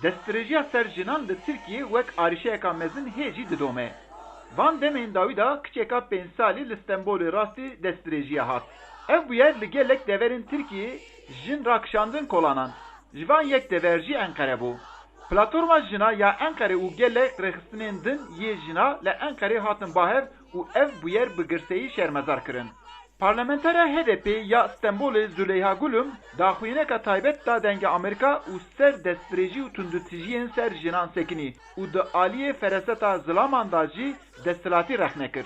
Destrejiya ser jinan li Tirkiye wek arîşeyeka mezin hêjî didome. Van demên dawî da kiçeka 5 salî li Stenbolê rastî destrejiya hat. Ev bûyer li gelek deverên Tirkiye jin rakişandin kolanan. Ji van yek dever jî Enqere bû. Platforma jina ya Enqere û gelek rexistinên din yê jina li Enqerê hatin bahev û ev bûyer bi girseyî şermezar kirin. Parlamentera HDP ya Stenbolê Züleyha Gulum daxuyîneka taybet da denge Amerîka û ser destdirêjî û tundutijiyên ser jinan sekinî û di aliyê fereseta zilaman da jî desthilatî rexne kir.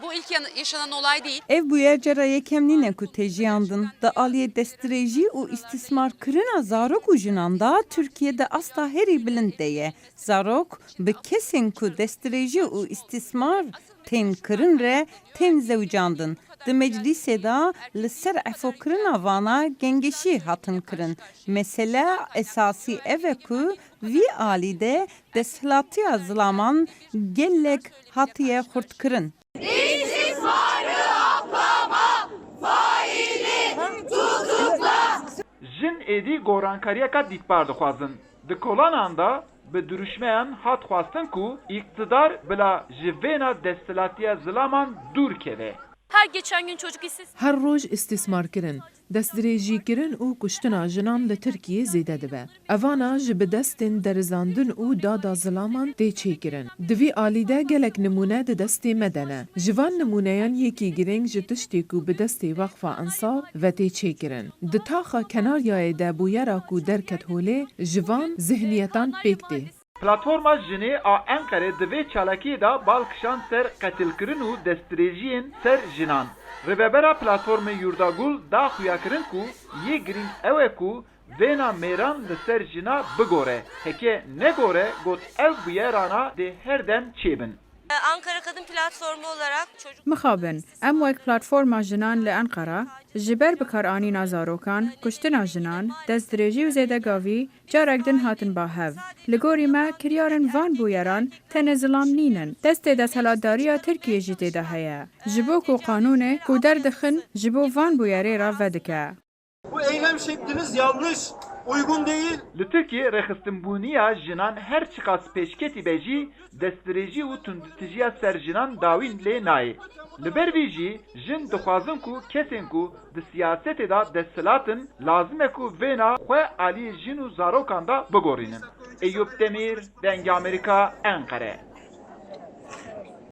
Bu ilk yaşanan olay değil. Ev bu yer cara yekemlîne ku tejiyandin da aliyê destdirêjî û istismar kirina zarok û jinan da Türkiye'de asla herî bilind ye. Zarok bi kesên ku destdirêjî û istismar tên kirin re tên zewcandin. Di meclisê da li ser efokirina vana gengeşî hatin kirin. Mesele esasî ev e ku vî alî desthilatiya zilaman gelek hatiye xurtkirin. Jin êdî gorankariyeka dîtbar dixwazin. Di kolanan da bi duruşmeyan hat xwastin ku iktidar bila ji vêna desthilatiya zilaman dûr keve. Her geçen gün çocuk işsiz. Her roj istismar kirin, destdirêjî kirin û kuştina jinan li Tirkiye zêde dibe. Evana ji bi destên derizandin û dada zilaman tê çêkirin. Di vî alî de gelek nimûne di destê me de ne. Ji van nimûneyan yekî girîng ji tiştê ku bi destê Wexfa Ensar ve tê çêkirin. Di taxa kenaryayê de bûyera ku derket holê, ji van zihniyetan pêk tê. Platforma jinê a Enqerê di vê çalakiyê da balkişan ser qetilkirin û destdirêjiyên ser jinan. Rêvebera platformê Yurdagul daxuya kirin ku yê girîng ew e ku vêna mêran li ser jina bigore. Heke negore got ev bûyerana dê her dem çêbin. Ankara Kadın Platformu olarak çocuk Mixabin, em wek platforma jinan li Ankara, ji ber bikaranîna zarokan, kuştina jinan, destdirêjî û zêdegavî carek din hatin bahev. Li gorî me kiryarên van bûyeran tenê zilam nînin. Destê desthilatdariya Tirkiye jî tê de heye. Ji bo ku qanûnê ku derdixin ji bo van bûyerê re vedike. Bu eylem şekliniz yanlış, uygun değil. Li Tirkiye rexistinbûniya jinan her çiqas pêşketî be jî destdirêjî û tundutijiya ser jinan dawîn lê nayê. Li ber vî jî jin dixwazin ku kesên ku di siyasetê da desthilatin lazim e ku vêna xwe aliyê jin û zarokan da bigorînin. Eyüp Demir, Denge Amerika, Enqere.